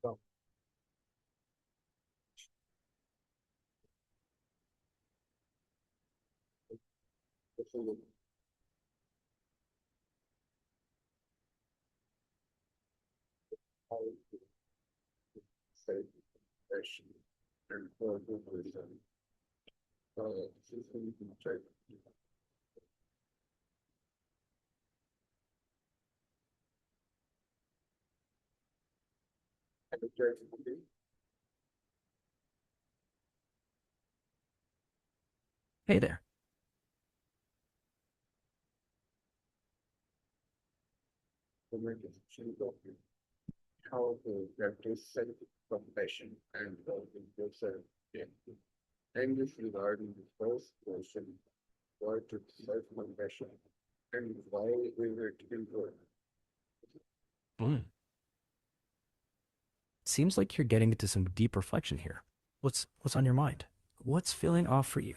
So, this is how to say question and for good reason. This is you can check. And the ChatGPT, Hey there. to make a decision of how to practice self-compassion and helping yourself. Yeah. And this regarding the first question, what is self-compassion and why is it important? Mm. Seems like you're getting into some deep reflection here. What's on your mind? What's feeling off for you?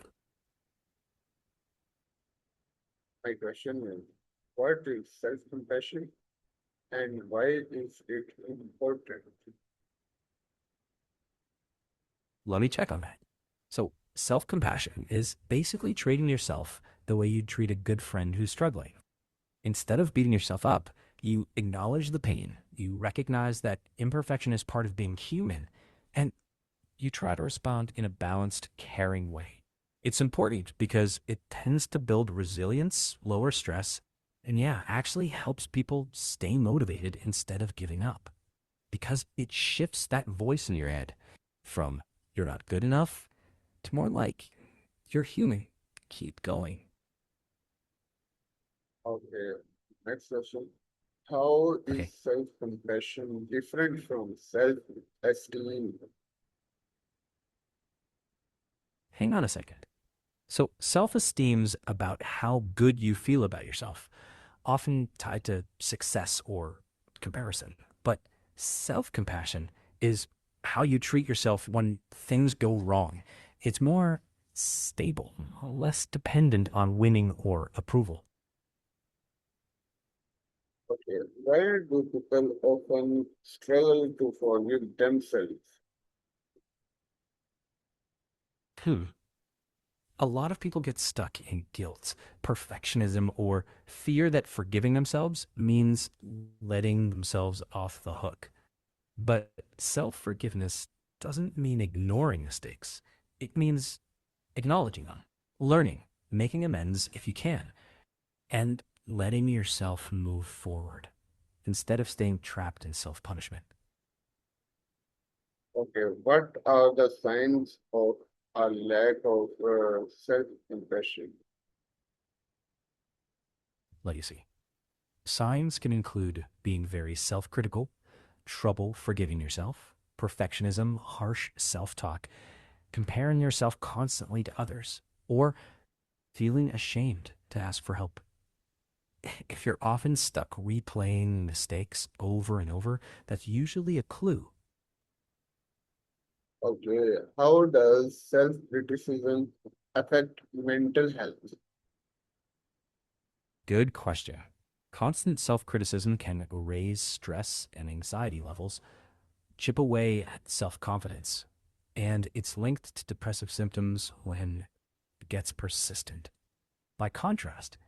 My question is, what is self-compassion and why is it important? Let me check on that. So, self-compassion is basically treating yourself the way you'd treat a good friend who's struggling. Instead of beating yourself up, you acknowledge the pain, you recognize that imperfection is part of being human, and you try to respond in a balanced, caring way. It's important because it tends to build resilience, lower stress, and yeah, actually helps people stay motivated instead of giving up because it shifts that voice in your head from you're not good enough to more like you're human. Keep going. Okay, next question. How Okay, is self-compassion different from self-esteem? hang on a second. So, self esteem's about how good you feel about yourself, often tied to success or comparison. But self compassion is how you treat yourself when things go wrong. It's more stable, less dependent on winning or approval. Okay, why do people often struggle to forgive themselves? Hmm. A lot of people get stuck in guilt, perfectionism, or fear that forgiving themselves means letting themselves off the hook. But self forgiveness doesn't mean ignoring mistakes, it means acknowledging them, learning, making amends if you can, and letting yourself move forward instead of staying trapped in self punishment. Okay, what are the signs of a lack of self-compassion? Let you see. Signs can include being very self critical, trouble forgiving yourself, perfectionism, harsh self talk, comparing yourself constantly to others, or feeling ashamed to ask for help. If you're often stuck replaying mistakes over and over, that's usually a clue. Okay, how does self-criticism affect mental health? Good question. Constant self criticism can raise stress and anxiety levels, chip away at self confidence, and it's linked to depressive symptoms when it gets persistent. By contrast,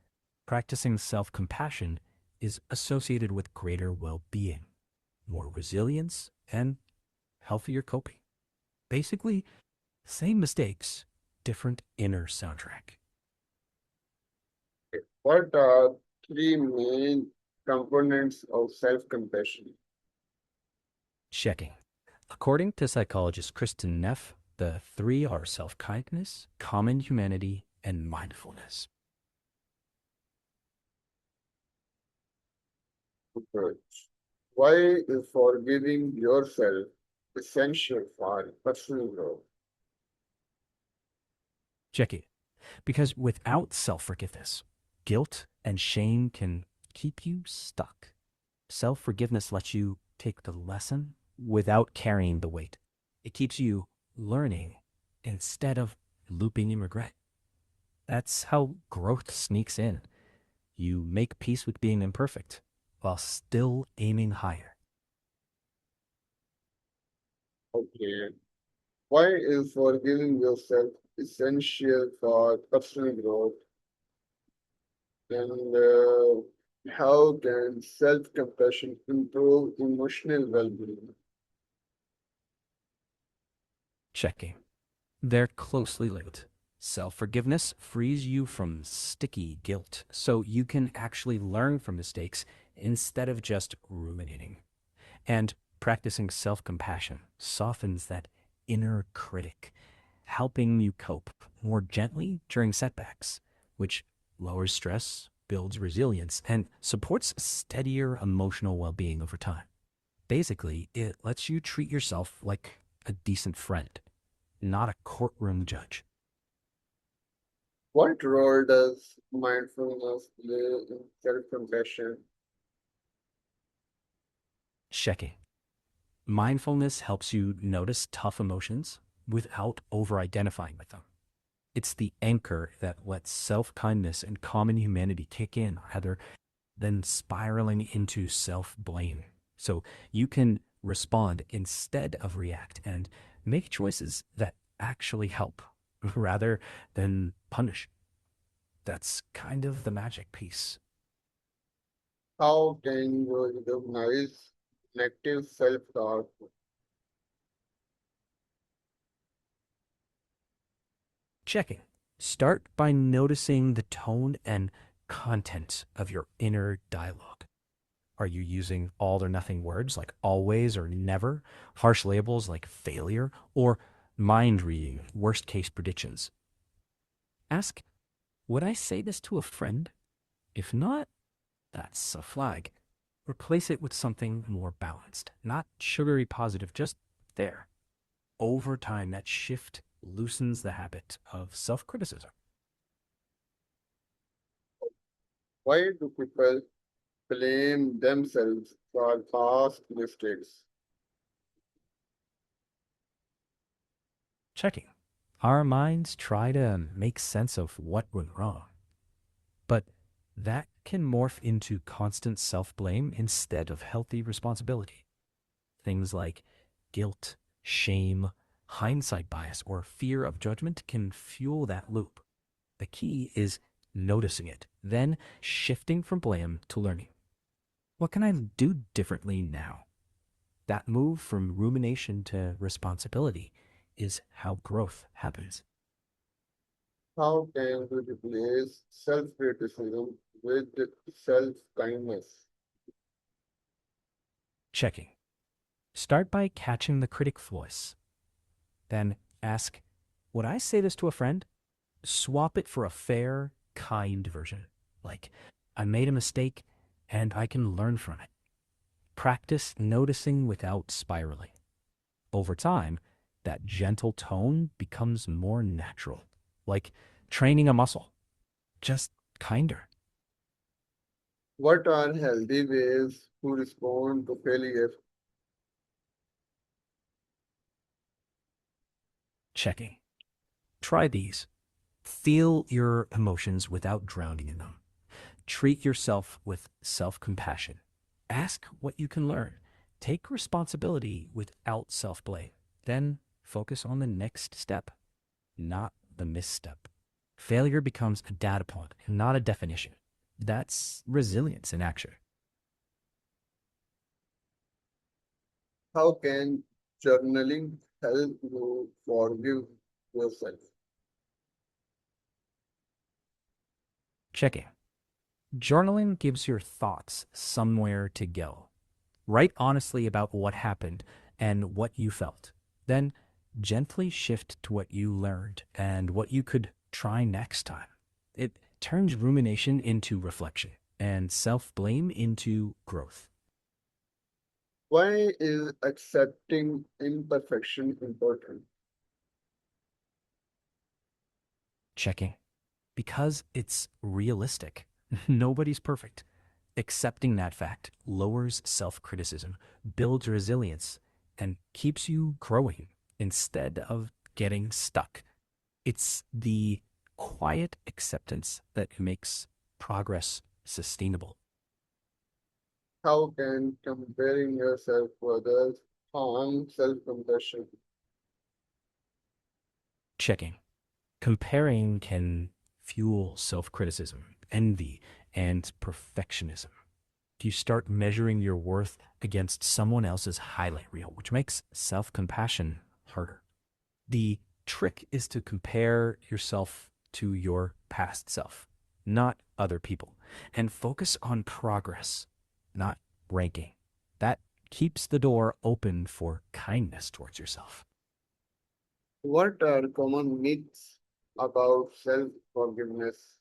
practicing self compassion is associated with greater well being, more resilience, and healthier coping. Basically, same mistakes, different inner soundtrack. What are three main components of self-compassion? Checking. According to psychologist Kristen Neff, the three are self kindness, common humanity, and mindfulness. Approach. Why is forgiving yourself essential for personal growth? Check it. Because without self forgiveness, guilt and shame can keep you stuck. Self forgiveness lets you take the lesson without carrying the weight. It keeps you learning instead of looping in regret. That's how growth sneaks in. You make peace with being imperfect while still aiming higher. Okay. Why is forgiving yourself essential for personal growth? And how can self-compassion improve emotional well-being? Checking. They're closely linked. Self forgiveness frees you from sticky guilt, so you can actually learn from mistakes instead of just ruminating. And practicing self compassion softens that inner critic, helping you cope more gently during setbacks, which lowers stress, builds resilience, and supports steadier emotional well being over time. Basically, it lets you treat yourself like a decent friend, not a courtroom judge. What role does mindfulness play in self-compassion? Checking. Mindfulness helps you notice tough emotions without over identifying with them. It's the anchor that lets self kindness and common humanity kick in rather than spiraling into self blame. So you can respond instead of react and make choices that actually help rather than punish. That's kind of the magic piece. How can you recognize negative self-talk? Checking. Start by noticing the tone and content of your inner dialogue. Are you using all or nothing words like always or never, harsh labels like failure, or mind reading, worst case predictions? Ask, would I say this to a friend? If not, that's a flag. Replace it with something more balanced, not sugary positive, just there. Over time, that shift loosens the habit of self criticism. Why do people blame themselves for past mistakes? Checking. Our minds try to make sense of what went wrong, but that can morph into constant self blame instead of healthy responsibility. Things like guilt, shame, hindsight bias, or fear of judgment can fuel that loop. The key is noticing it, then shifting from blame to learning. What can I do differently now? That move from rumination to responsibility is how growth happens. How can we replace self-criticism with self-kindness? Checking. Start by catching the critic voice. Then ask, would I say this to a friend? Swap it for a fair, kind version. Like, I made a mistake and I can learn from it. Practice noticing without spiraling. Over time, that gentle tone becomes more natural, like training a muscle, just kinder. What are healthy ways to respond to failure? Checking. Try these. Feel your emotions without drowning in them. Treat yourself with self compassion. Ask what you can learn. Take responsibility without self blame. Then focus on the next step, not the misstep. Failure becomes a data point, not a definition. That's resilience in action. How can journaling help you forgive yourself? Checking. Journaling gives your thoughts somewhere to go. Write honestly about what happened and what you felt. Then gently shift to what you learned and what you could try next time. It turns rumination into reflection and self blame into growth. Why is accepting imperfection important? Checking. Because it's realistic. Nobody's perfect. Accepting that fact lowers self criticism, builds resilience, and keeps you growing instead of getting stuck. It's the quiet acceptance that makes progress sustainable. How can comparing yourself to others harm self-compassion. Checking. Comparing can fuel self criticism, envy, and perfectionism. You start measuring your worth against someone else's highlight reel, which makes self compassion harder. The trick is to compare yourself to your past self, not other people, and focus on progress, not ranking. That keeps the door open for kindness towards yourself. What are common myths about self-forgiveness?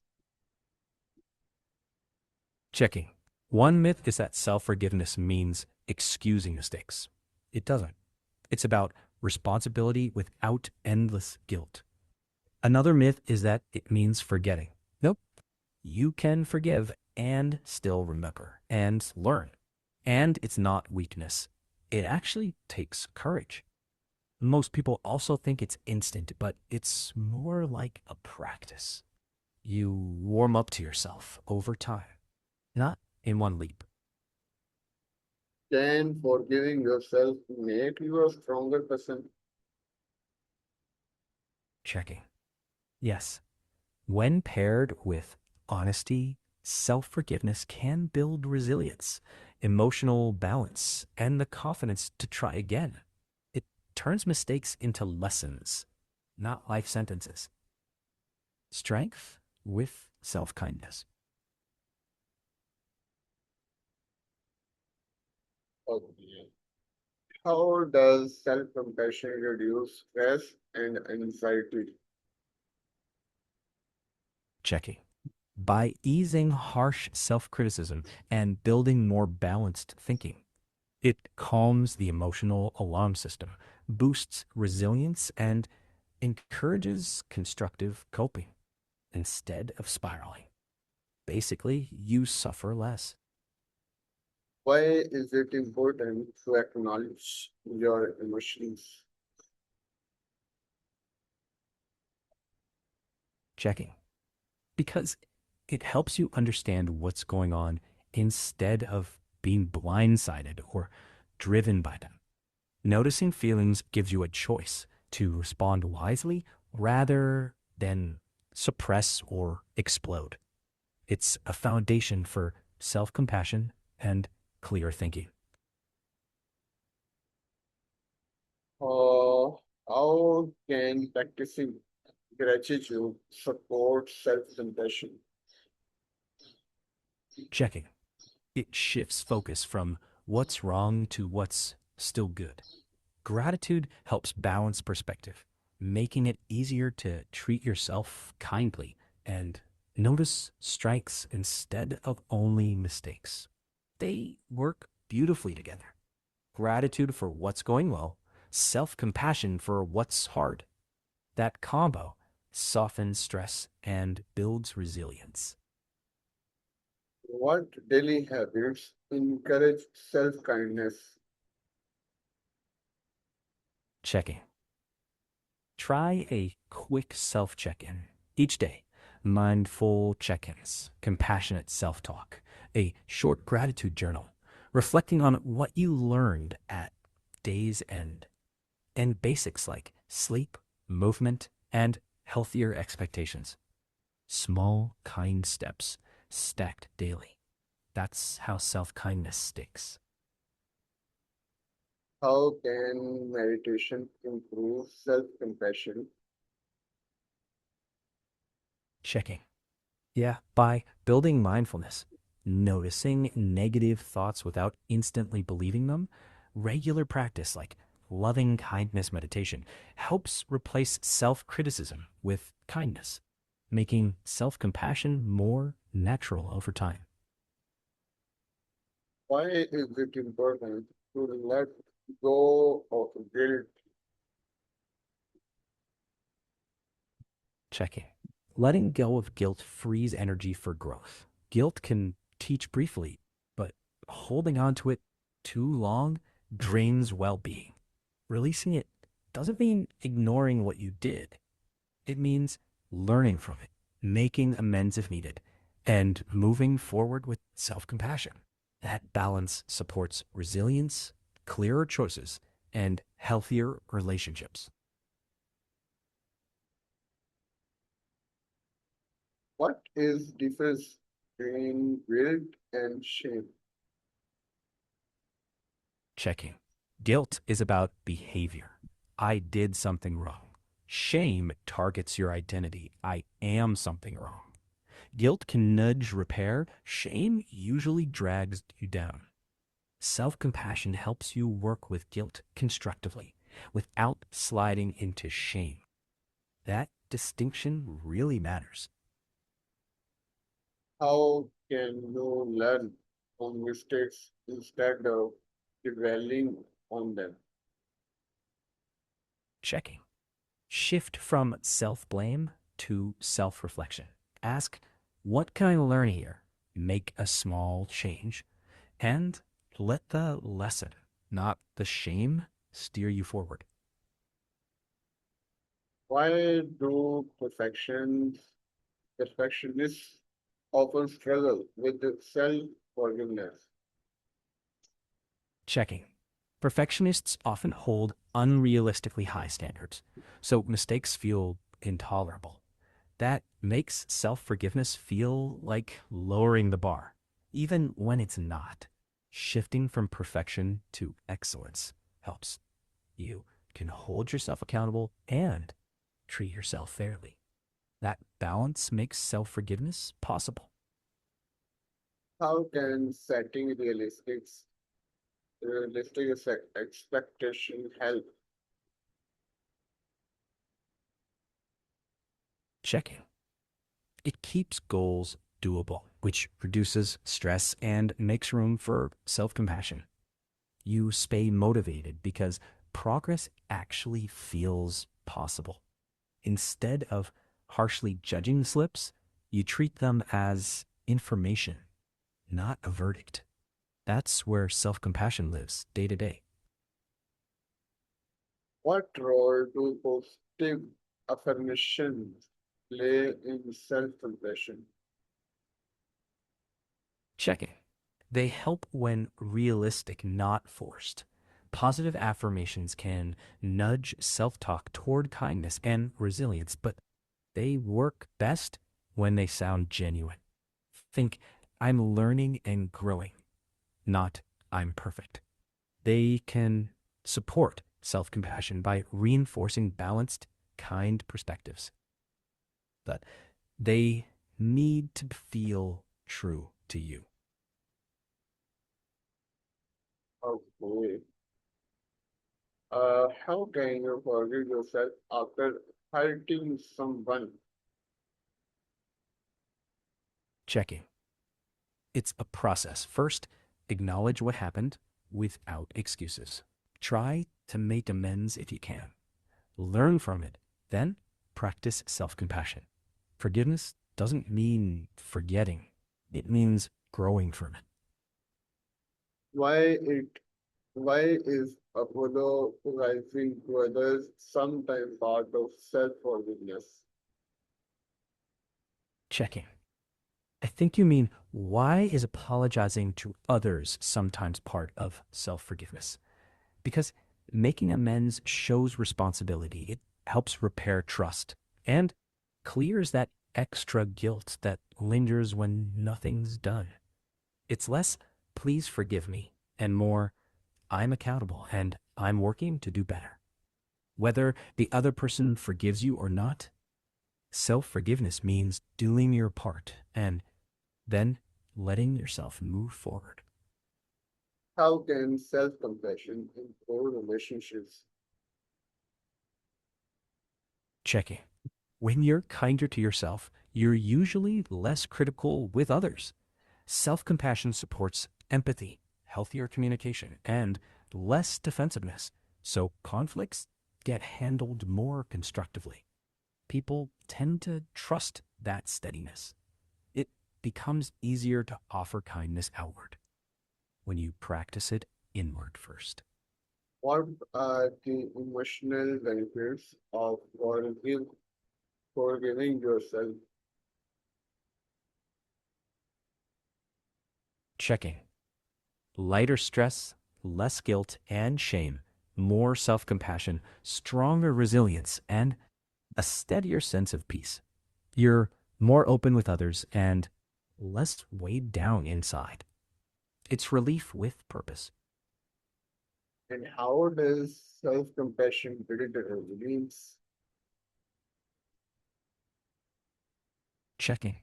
Checking. One myth is that self forgiveness means excusing mistakes. It doesn't. It's about responsibility without endless guilt. Another myth is that it means forgetting. Nope. You can forgive and still remember and learn. And it's not weakness. It actually takes courage. Most people also think it's instant, but it's more like a practice. You warm up to yourself over time, not in one leap. Can forgiving yourself make you a stronger person? Checking. Yes. When paired with honesty, self forgiveness can build resilience, emotional balance, and the confidence to try again. It turns mistakes into lessons, not life sentences. Strength with self kindness. Okay. How does self-compassion reduce stress and anxiety? Checking. By easing harsh self criticism and building more balanced thinking, it calms the emotional alarm system, boosts resilience, and encourages constructive coping instead of spiraling. Basically, you suffer less. Why is it important to acknowledge your emotions? Checking. Because it helps you understand what's going on instead of being blindsided or driven by them. Noticing feelings gives you a choice to respond wisely rather than suppress or explode. It's a foundation for self compassion and clear thinking. Uh, how can practicing gratitude support self-compassion? Checking. It shifts focus from what's wrong to what's still good. Gratitude helps balance perspective, making it easier to treat yourself kindly and notice strengths instead of only mistakes. They work beautifully together. Gratitude for what's going well, self compassion for what's hard. That combo softens stress and builds resilience. What daily habits encourage self-kindness? Checking. Try a quick self check in each day. Mindful check ins, compassionate self talk, a short gratitude journal, reflecting on what you learned at day's end, and basics like sleep, movement, and healthier expectations. Small, kind steps stacked daily. That's how self kindness sticks. How can meditation improve self-compassion? Checking. Yeah, by building mindfulness, noticing negative thoughts without instantly believing them, regular practice like loving kindness meditation helps replace self criticism with kindness, making self compassion more natural over time. Why is it important to let go of guilt? Checking. Letting go of guilt frees energy for growth. Guilt can teach briefly, but holding on to it too long drains well being. Releasing it doesn't mean ignoring what you did, it means learning from it, making amends if needed, and moving forward with self compassion. That balance supports resilience, clearer choices, and healthier relationships. What is difference between guilt and shame? Checking. Guilt is about behavior. I did something wrong. Shame targets your identity. I am something wrong. Guilt can nudge repair. Shame usually drags you down. Self compassion helps you work with guilt constructively without sliding into shame. That distinction really matters. How can you learn from mistakes instead of dwelling on them? Checking. Shift from self blame to self reflection. Ask, what can I learn here? Make a small change and let the lesson, not the shame, steer you forward. Why do perfectionists often struggle with the self-forgiveness? Checking. Perfectionists often hold unrealistically high standards, so mistakes feel intolerable. That makes self forgiveness feel like lowering the bar, even when it's not. Shifting from perfection to excellence helps. You can hold yourself accountable and treat yourself fairly. That balance makes self forgiveness possible. How can setting realistic expectation help? Checking. It keeps goals doable, which reduces stress and makes room for self compassion. You stay motivated because progress actually feels possible. Instead of harshly judging slips, you treat them as information, not a verdict. That's where self compassion lives day to day. What role do positive affirmations play in self-compassion? Checking. They help when realistic, not forced. Positive affirmations can nudge self talk toward kindness and resilience, but they work best when they sound genuine. Think, I'm learning and growing, not I'm perfect. They can support self compassion by reinforcing balanced, kind perspectives. But they need to feel true to you. Okay. How can you forgive yourself after hurting someone? Checking. It's a process. First, acknowledge what happened without excuses. Try to make amends if you can. Learn from it. Then practice self compassion. Forgiveness doesn't mean forgetting, it means growing from it. Why it why is apologizing to others sometimes part of self-forgiveness? Checking. I think you mean, why is apologizing to others sometimes part of self forgiveness? Because making amends shows responsibility. It helps repair trust and clears that extra guilt that lingers when nothing's done. It's less, please forgive me, and more, I'm accountable and I'm working to do better. Whether the other person forgives you or not, self forgiveness means doing your part and then letting yourself move forward. How can self-compassion improve relationships? Checking. When you're kinder to yourself, you're usually less critical with others. Self compassion supports empathy, healthier communication, and less defensiveness. So conflicts get handled more constructively. People tend to trust that steadiness. It becomes easier to offer kindness outward when you practice it inward first. What are the emotional benefits of forgiving yourself? Checking. Lighter stress, less guilt, and shame more self compassion, stronger resilience, and a steadier sense of peace. You're more open with others and less weighed down inside. It's relief with purpose. And how does self-compassion build resilience? Checking.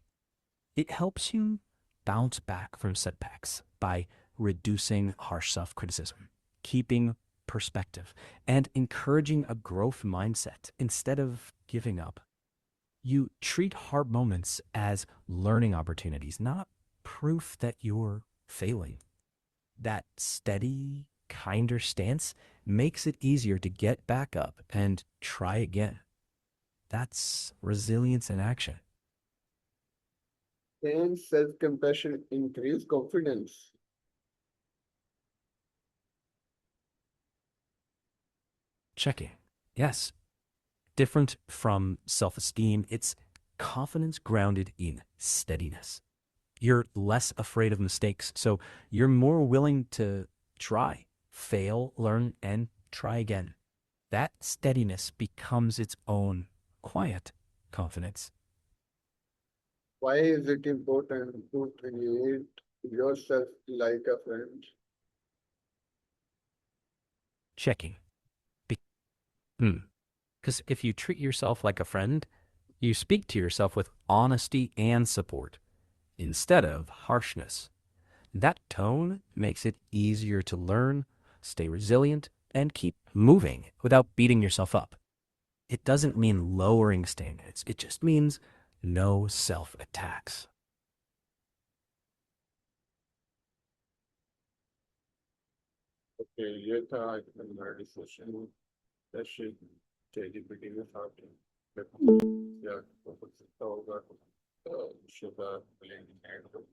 It helps you bounce back from setbacks by reducing harsh self criticism, keeping perspective, and encouraging a growth mindset instead of giving up. You treat hard moments as learning opportunities, not proof that you're failing. That steady, kinder stance makes it easier to get back up and try again. That's resilience in action. Can self-compassion increase confidence? Checking. Yes, different from self esteem, it's confidence grounded in steadiness. You're less afraid of mistakes, so you're more willing to try, fail, learn, and try again. That steadiness becomes its own quiet confidence. Why is it important to treat yourself like a friend? Checking. Because if you treat yourself like a friend, you speak to yourself with honesty and support instead of harshness. That tone makes it easier to learn, stay resilient, and keep moving without beating yourself up. It doesn't mean lowering standards, it just means no self attacks. Okay, ये था आज का हमारा discussion जैसे ChatGPT में था कि या हो सकता होगा शुगर ब्लेंडिंग एंड तो